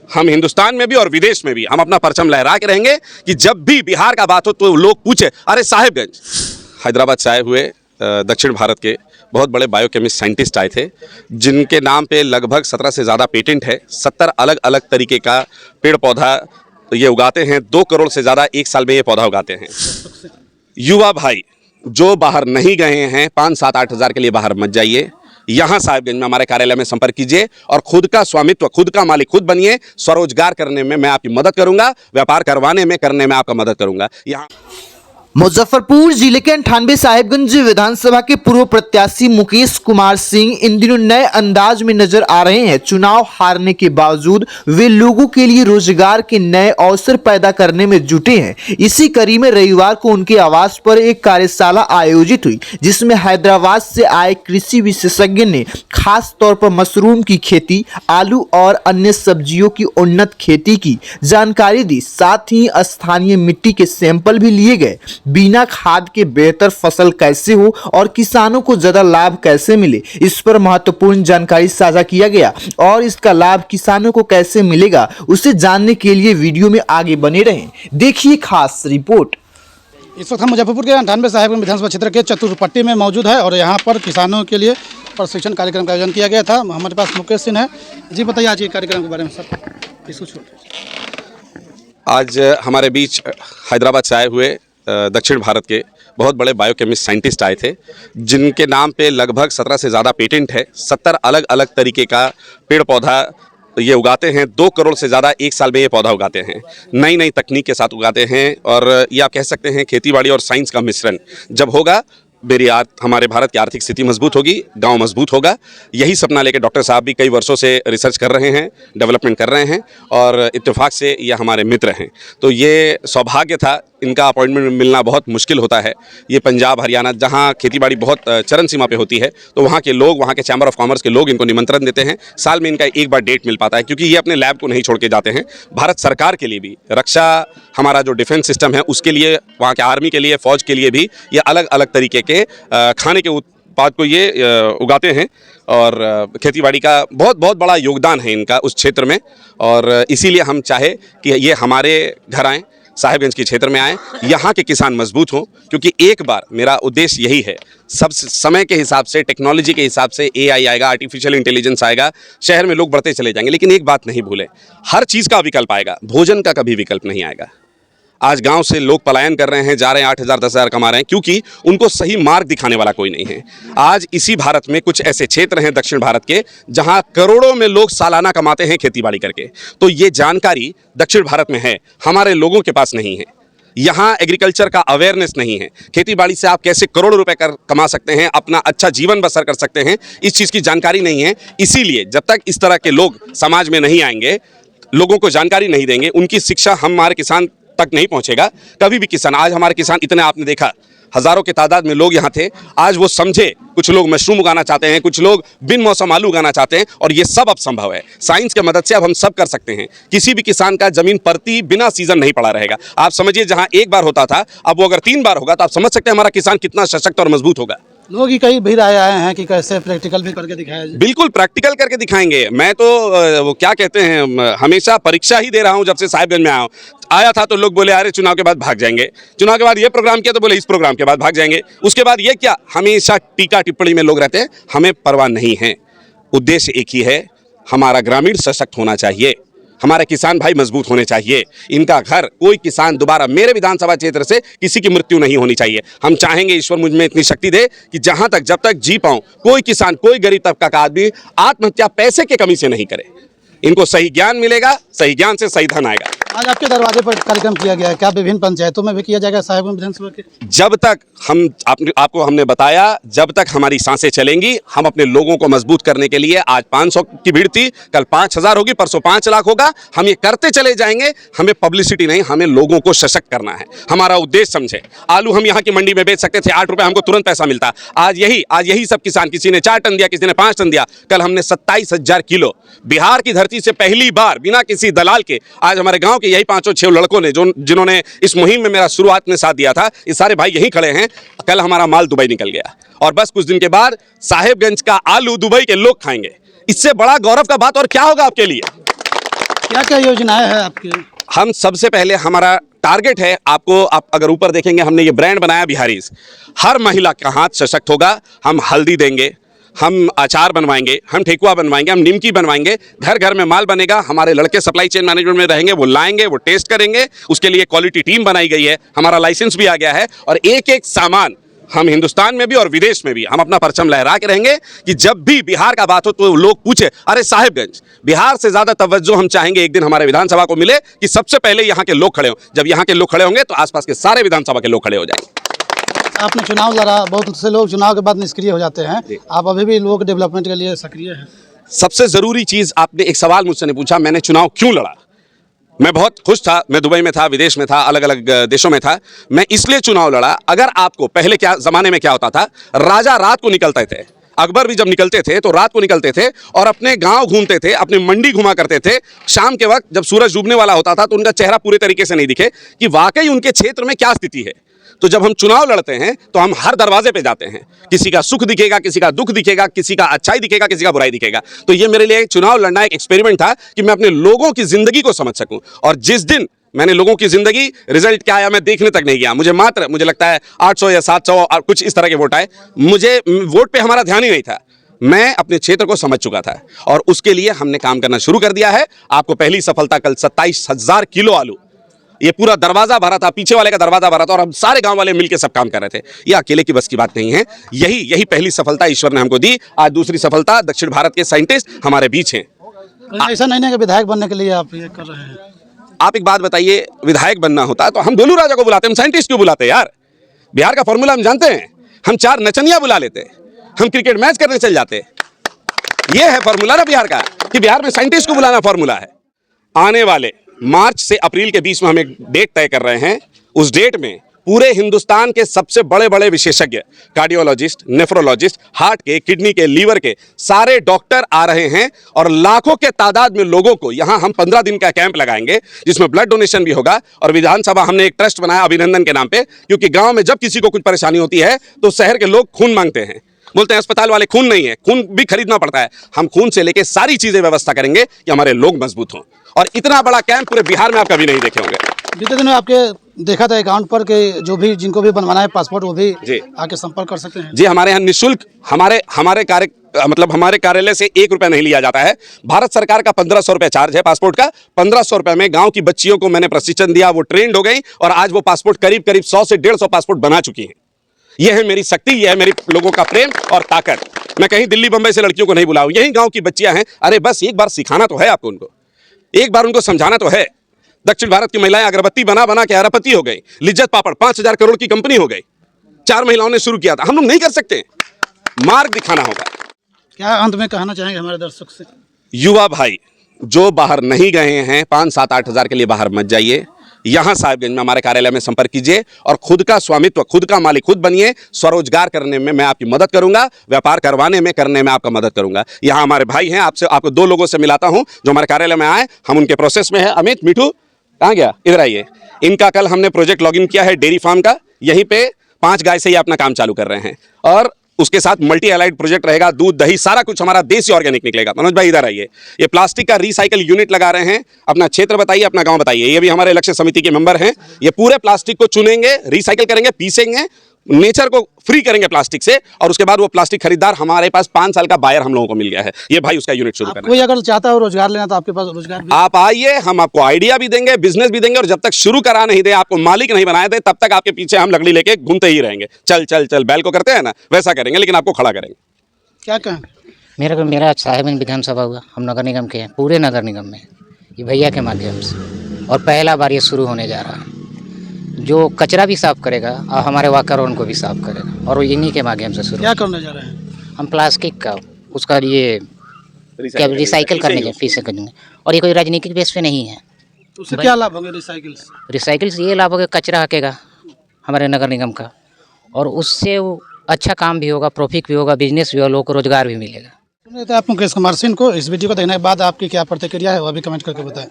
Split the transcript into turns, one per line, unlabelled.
हम हिंदुस्तान में भी और विदेश में भी हम अपना परचम लहरा के रहेंगे कि जब भी बिहार का बात हो तो लोग पूछे, अरे साहिबगंज। हैदराबाद से आए हुए दक्षिण भारत के बहुत बड़े बायोकेमिस्ट साइंटिस्ट आए थे, जिनके नाम पे लगभग 17 से ज़्यादा पेटेंट है। 70 अलग अलग तरीके का पेड़ पौधा ये उगाते हैं। 2 करोड़ से ज़्यादा एक साल में ये पौधा उगाते हैं। युवा भाई जो बाहर नहीं गए हैं, 5, 7, 8 हज़ार के लिए बाहर मत जाइए। यहाँ साहिबगंज में हमारे कार्यालय में संपर्क कीजिए और खुद का स्वामित्व, खुद का मालिक खुद बनिए। स्वरोजगार करने में मैं आपकी मदद करूंगा, व्यापार करने में आपका मदद करूंगा। यहाँ
मुजफ्फरपुर जिले के 98 साहिबगंज विधानसभा के पूर्व प्रत्याशी मुकेश कुमार सिंह इन दिनों नए अंदाज में नजर आ रहे हैं। चुनाव हारने के बावजूद वे लोगों के लिए रोजगार के नए अवसर पैदा करने में जुटे हैं। इसी कड़ी में रविवार को उनके आवास पर एक कार्यशाला आयोजित हुई, जिसमें हैदराबाद से आए कृषि विशेषज्ञ ने खास तौर पर मशरूम की खेती, आलू और अन्य सब्जियों की उन्नत खेती की जानकारी दी। साथ ही स्थानीय मिट्टी के सैंपल भी लिए गए। बिना खाद के बेहतर फसल कैसे हो और किसानों को ज्यादा लाभ कैसे मिले, इस पर महत्वपूर्ण जानकारी साझा किया गया और इसका लाभ किसानों को कैसे मिलेगा उसे जानने के लिए वीडियो में आगे बने रहें। देखिए खास रिपोर्ट।
इस वक्त हम मुजफ्फरपुर के 98 साहिबगंज विधानसभा क्षेत्र के चतुरपट्टी में मौजूद है और यहाँ पर किसानों के लिए प्रशिक्षण कार्यक्रम का आयोजन किया गया था। हमारे पास मुकेश सिंह है जी, बताइए आज के कार्यक्रम के बारे में सर।
आज हमारे बीच हैदराबाद से आए हुए दक्षिण भारत के बहुत बड़े बायोकेमिस्ट साइंटिस्ट आए थे, जिनके नाम पे लगभग 17 से ज़्यादा पेटेंट है। 70 अलग अलग तरीके का पेड़ पौधा ये उगाते हैं। 2 करोड़ से ज़्यादा एक साल में ये पौधा उगाते हैं। नई नई तकनीक के साथ उगाते हैं और ये आप कह सकते हैं खेतीबाड़ी और साइंस का मिश्रण जब होगा, हमारे भारत की आर्थिक स्थिति मजबूत होगी, गांव मजबूत होगा। यही सपना लेकर डॉक्टर साहब भी कई वर्षों से रिसर्च कर रहे हैं, डेवलपमेंट कर रहे हैं और इत्तेफाक से ये हमारे मित्र हैं। तो ये सौभाग्य था, इनका अपॉइंटमेंट मिलना बहुत मुश्किल होता है। ये पंजाब, हरियाणा जहाँ खेतीबाड़ी बहुत चरम सीमा पे होती है, तो वहाँ के लोग, वहाँ के चैम्बर ऑफ कॉमर्स के लोग इनको निमंत्रण देते हैं। साल में इनका एक बार डेट मिल पाता है, क्योंकि ये अपने लैब को नहीं छोड़ के जाते हैं। भारत सरकार के लिए भी, रक्षा हमारा जो डिफेंस सिस्टम है उसके लिए, वहाँ के आर्मी के लिए, फौज के लिए भी ये अलग अलग तरीके के खाने के उत्पाद को ये उगाते हैं और खेतीबाड़ी का बहुत बहुत बड़ा योगदान है इनका उस क्षेत्र में। और इसीलिए हम चाहे कि ये हमारे घर आएँ, साहिबगंज के क्षेत्र में आएँ, यहाँ के किसान मजबूत हों। क्योंकि एक बार मेरा उद्देश्य यही है, सब समय के हिसाब से, टेक्नोलॉजी के हिसाब से AI आएगा, आर्टिफिशियल इंटेलिजेंस आएगा, शहर में लोग बढ़ते चले जाएंगे। लेकिन एक बात नहीं भूलें, हर चीज़ का विकल्प आएगा, भोजन का कभी विकल्प नहीं आएगा। आज गांव से लोग पलायन कर रहे हैं, जा रहे हैं, 8,000 10,000 कमा रहे हैं, क्योंकि उनको सही मार्ग दिखाने वाला कोई नहीं है। आज इसी भारत में कुछ ऐसे क्षेत्र हैं दक्षिण भारत के, जहां करोड़ों में लोग सालाना कमाते हैं खेतीबाड़ी करके। तो ये जानकारी दक्षिण भारत में है, हमारे लोगों के पास नहीं है। यहाँ एग्रीकल्चर का अवेयरनेस नहीं है। खेतीबाड़ी से आप कैसे करोड़ों रुपए कमा सकते हैं, अपना अच्छा जीवन बसर कर सकते हैं, इस चीज़ की जानकारी नहीं है। इसीलिए जब तक इस तरह के लोग समाज में नहीं आएंगे, लोगों को जानकारी नहीं देंगे, उनकी शिक्षा हमारे किसान तक नहीं पहुंचेगा कभी भी। किसान, आज हमारे किसान इतने, आपने देखा हजारों के तादाद में लोग यहाँ थे, आज वो समझे। कुछ लोग मशरूम उगाना चाहते हैं, कुछ लोग बिन मौसम आलू उगाना चाहते हैं, और ये सब अब संभव है। साइंस की मदद से अब हम सब कर सकते हैं। किसी भी किसान का जमीन परती बिना सीजन नहीं पड़ा रहेगा। आप समझिए, जहाँ एक बार होता था, अब वो अगर 3 बार होगा, तो आप समझ सकते हैं हमारा किसान कितना सशक्त और मजबूत होगा।
लोग ही कई भी राय आए हैं कि कैसे प्रैक्टिकल भी करके दिखाया जाए।
बिल्कुल प्रैक्टिकल करके दिखाएंगे। मैं तो वो क्या कहते हैं, हमेशा परीक्षा ही दे रहा हूं जब से साहिबगंज में आया था। तो लोग बोले अरे चुनाव के बाद भाग जाएंगे, चुनाव के बाद ये प्रोग्राम किया तो बोले इस प्रोग्राम के बाद भाग जाएंगे, उसके बाद ये क्या। हमेशा टीका टिप्पणी में लोग रहते हैं, हमें परवाह नहीं है। उद्देश्य एक ही है, हमारा ग्रामीण सशक्त होना चाहिए, हमारे किसान भाई मजबूत होने चाहिए। इनका घर, कोई किसान दोबारा मेरे विधानसभा क्षेत्र से किसी की मृत्यु नहीं होनी चाहिए। हम चाहेंगे ईश्वर मुझ में इतनी शक्ति दे कि जहां तक, जब तक जी पाऊं, कोई किसान, कोई गरीब तबका का आदमी आत्महत्या पैसे की कमी से नहीं करे। इनको सही ज्ञान मिलेगा, सही ज्ञान से सही धन आएगा।
आज आपके दरवाजे पर कार्यक्रम किया गया है, क्या विभिन्न पंचायतों में भी किया जाएगा साहिबगंज विधानसभा के?
जब तक आपको हमने बताया, जब तक हमारी सांसें चलेंगी, हम अपने लोगों को मजबूत करने के लिए, आज 500 की भीड़ थी, कल 5,000 होगी, परसों 5 लाख होगा, हम ये करते चले जाएंगे। हमें पब्लिसिटी नहीं, हमें लोगों को सशक्त करना है। हमारा उद्देश्य समझे। आलू हम यहाँ की मंडी में बेच सकते थे, 8 रुपये, हमको तुरंत पैसा मिलता। आज यही सब किसान, किसी ने 4 टन दिया, किसी ने 5 टन दिया। कल हमने 27,000 किलो बिहार की धरती से पहली बार बिना किसी दलाल के, आज हमारे गाँव यही 5-6 लड़कों ने, जिन्होंने इस मुहिम में मेरा शुरुआत में साथ दिया था, ये सारे भाई यहीं खड़े हैं। कल हमारा माल दुबई निकल गया और बस कुछ दिन के बाद साहिबगंज का आलू दुबई के लोग खाएंगे। इससे बड़ा गौरव का बात और क्या होगा आपके लिए।
क्या क्या योजनाएं हैं आपकी?
हम सबसे पहले हमारा टारगेट है, आपको आप अगर ऊपर देखेंगे हमने ये ब्रांड बनाया बिहारीज। हर महिला का हाथ सशक्त होगा। हम हल्दी देंगे, हम अचार बनवाएंगे, हम ठेकुआ बनवाएंगे, हम निमकी बनवाएंगे, घर घर में माल बनेगा। हमारे लड़के सप्लाई चेन मैनेजमेंट में रहेंगे, वो लाएंगे, वो टेस्ट करेंगे। उसके लिए क्वालिटी टीम बनाई गई है, हमारा लाइसेंस भी आ गया है। और एक एक सामान हम हिंदुस्तान में भी और विदेश में भी हम अपना परचम लहरा के रहेंगे कि जब भी बिहार का बात हो तो लोग पूछे, अरे साहिबगंज। बिहार से ज्यादा तवज्जो हम चाहेंगे एक दिन हमारे विधानसभा को मिले कि सबसे पहले यहाँ के लोग खड़े हों। जब यहाँ के लोग खड़े होंगे तो आसपास के सारे विधानसभा के लोग खड़े हो जाएंगे।
आपने चुनाव लड़ा, बहुत से लोग चुनाव के बाद निष्क्रिय हो जाते हैं, आप अभी भी लोग डेवलपमेंट के लिए सक्रिय हैं।
सबसे जरूरी चीज, आपने एक सवाल मुझसे नहीं पूछा, मैंने चुनाव क्यों लड़ा। मैं बहुत खुश था, मैं दुबई में था, विदेश में था, अलग अलग देशों में था। मैं इसलिए चुनाव लड़ा, अगर आपको पहले क्या जमाने में क्या होता था, राजा रात को निकलते थे, अकबर भी जब निकलते थे तो रात को निकलते थे और अपने गांव घूमते थे, अपनी मंडी घुमा करते थे। शाम के वक्त जब सूरज डूबने वाला होता था तो उनका चेहरा पूरे तरीके से नहीं दिखे कि वाकई उनके क्षेत्र में क्या स्थिति है। तो जब हम चुनाव लड़ते हैं तो हम हर दरवाजे पे जाते हैं, किसी का सुख दिखेगा, किसी का दुख दिखेगा, किसी का अच्छाई दिखेगा, किसी का बुराई दिखेगा। तो ये मेरे लिए चुनाव लड़ना एक एक्सपेरिमेंट था कि मैं अपने लोगों की जिंदगी को समझ सकूं। और जिस दिन मैंने लोगों की जिंदगी, रिजल्ट क्या आया मैं देखने तक नहीं गया। मुझे लगता है 800 या 700 और कुछ इस तरह के वोट आए। मुझे वोट पे हमारा ध्यान ही नहीं था, मैं अपने क्षेत्र को समझ चुका था और उसके लिए हमने काम करना शुरू कर दिया है। आपको पहली सफलता कल 27,000 किलो आलू, ये पूरा दरवाजा भरा था, पीछे वाले का दरवाजा भरा था और हम सारे गांव वाले मिलकर सब काम कर रहे थे। ये अकेले की बस की बात नहीं है, यही पहली सफलता ईश्वर ने हमको दी। आज दूसरी सफलता, दक्षिण भारत के साइंटिस्ट हमारे बीच हैं।
ऐसा नहीं है कि विधायक बनने के लिए आप ये कर रहे हैं?
आप एक बात बताइए, विधायक बनना होता तो हम गोलू राजा को बुलाते, हम साइंटिस्ट क्यों बुलाते यार? बिहार का फॉर्मूला हम जानते हैं, हम 4 नचनिया बुला लेते, हम क्रिकेट मैच करने चल जाते। ये है फॉर्मूला ना बिहार का, कि बिहार में साइंटिस्ट को बुलाना फॉर्मूला है। आने वाले मार्च से अप्रैल के बीच में हम एक डेट तय कर रहे हैं। उस डेट में पूरे हिंदुस्तान के सबसे बड़े बड़े विशेषज्ञ, कार्डियोलॉजिस्ट, नेफ्रोलॉजिस्ट, हार्ट के, किडनी के, लीवर के सारे डॉक्टर आ रहे हैं और लाखों के तादाद में लोगों को यहाँ हम 15 दिन का कैंप लगाएंगे जिसमें ब्लड डोनेशन भी होगा। और विधानसभा हमने एक ट्रस्ट बनाया अभिनंदन के नाम पे, क्योंकि गांव में जब किसी को कुछ परेशानी होती है तो शहर के लोग खून मांगते हैं, बोलते हैं अस्पताल वाले खून नहीं है, खून भी खरीदना पड़ता है। हम खून से लेके सारी चीजें व्यवस्था करेंगे कि हमारे लोग मजबूत हों। और इतना बड़ा कैंप पूरे बिहार में आप कभी नहीं देखे होंगे।
बीते दिनों आपके देखा था अकाउंट पर कि जो भी जिनको भी बनवाना है पासपोर्ट वो भी आके संपर्क कर सकते हैं।
जी, हमारे यहाँ निःशुल्क हमारे कार्यालय से 1 रुपया नहीं लिया जाता है। भारत सरकार का 1500 रुपये चार्ज है पासपोर्ट का। 1500 रुपये में गांव की बच्चियों को मैंने प्रशिक्षण दिया, वो ट्रेंड हो गई और आज वो पासपोर्ट करीब 100 से 150 पासपोर्ट बना चुकी हैं। यह है मेरी शक्ति, यह है मेरे लोगों का प्रेम और ताकत। मैं कहीं दिल्ली बंबई से लड़कियों को नहीं बुलाऊं, यही गांव की बच्चियां हैं। अरे बस एक बार सिखाना तो है आपको, उनको एक बार उनको समझाना तो है। दक्षिण भारत की महिलाएं अगरबत्ती बना बना के अरबपति हो गई। लिज्जत पापड़ 5000 करोड़ की कंपनी हो गई, 4 महिलाओं ने शुरू किया था। हम लोग नहीं कर सकते, मार्ग दिखाना होगा।
क्या अंत में कहना चाहेंगे हमारे दर्शक से?
युवा भाई जो बाहर नहीं गए हैं, 5, 7, 8 हजार के लिए बाहर मत जाइए। यहाँ साहिबगंज में हमारे कार्यालय में संपर्क कीजिए और खुद का स्वामित्व, खुद का मालिक खुद बनिए। स्वरोजगार करने में मैं आपकी मदद करूंगा, व्यापार करने में आपका मदद करूंगा। यहाँ हमारे भाई हैं, आपको 2 लोगों से मिलाता हूं जो हमारे कार्यालय में आए, हम उनके प्रोसेस में है। अमित, मिठू कहाँ गया? इधर आइए। इनका कल हमने प्रोजेक्ट लॉगिन किया है डेयरी फार्म का। यहीं पे 5 गाय से ही अपना काम चालू कर रहे हैं और उसके साथ मल्टी एलाइड प्रोजेक्ट रहेगा, दूध दही सारा कुछ हमारा देसी ऑर्गेनिक निकलेगा। मनोज भाई इधर आइए। ये प्लास्टिक का रिसाइकल यूनिट लगा रहे हैं। अपना क्षेत्र बताइए, अपना गांव बताइए। ये भी हमारे लक्ष्य समिति के मेंबर हैं। ये पूरे प्लास्टिक को चुनेंगे, रिसाइकल करेंगे, पीसेंगे, नेचर को फ्री करेंगे प्लास्टिक से और उसके बाद वो प्लास्टिक खरीदार हमारे पास 5 साल का बायर हम लोगों को मिल गया है। ये भाई उसका यूनिट शुरू करना।
कोई अगर चाहता हो रोजगार लेना तो आपके पास रोजगार भी?
आप आइए, हम आपको आइडिया भी देंगे, बिजनेस भी देंगे और जब तक शुरू करा नहीं दे, आपको मालिक नहीं बनाए दे, तब तक आपके पीछे हम लकड़ी लेके घूमते ही रहेंगे। चल चल चल बैल को करते हैं ना, वैसा करेंगे, लेकिन आपको खड़ा करेंगे।
क्या कहें?
मेरा साहिबगंज विधानसभा हुआ, हम नगर निगम के हैं, पूरे नगर निगम में ये भैया के माध्यम से, और पहला बार ये शुरू होने जा रहा है। जो कचरा भी साफ करेगा और हमारे वातावरण को भी साफ करेगा और इन्हीं के माध्यम से शुरू।
क्या करने जा रहे हैं?
हम प्लास्टिक का उसका ये क्या रिसाइकिल करने के फीस करेंगे और ये कोई राजनीतिक बेस पे नहीं है।
तो उससे क्या लाभ होंगे रिसाइकिल से?
रिसाइकिल से ये लाभ होगा, कचरा हटेगा हमारे नगर निगम का और उससे वो अच्छा काम भी होगा, प्रॉफिट भी होगा, बिजनेस भी होगा, लोगों को रोजगार भी मिलेगा।
सुन रहे थे आप मुकेश कुमार सिंह को। इस वीडियो को देखने के बाद आपकी क्या प्रतिक्रिया है वो भी कमेंट करके बताएं।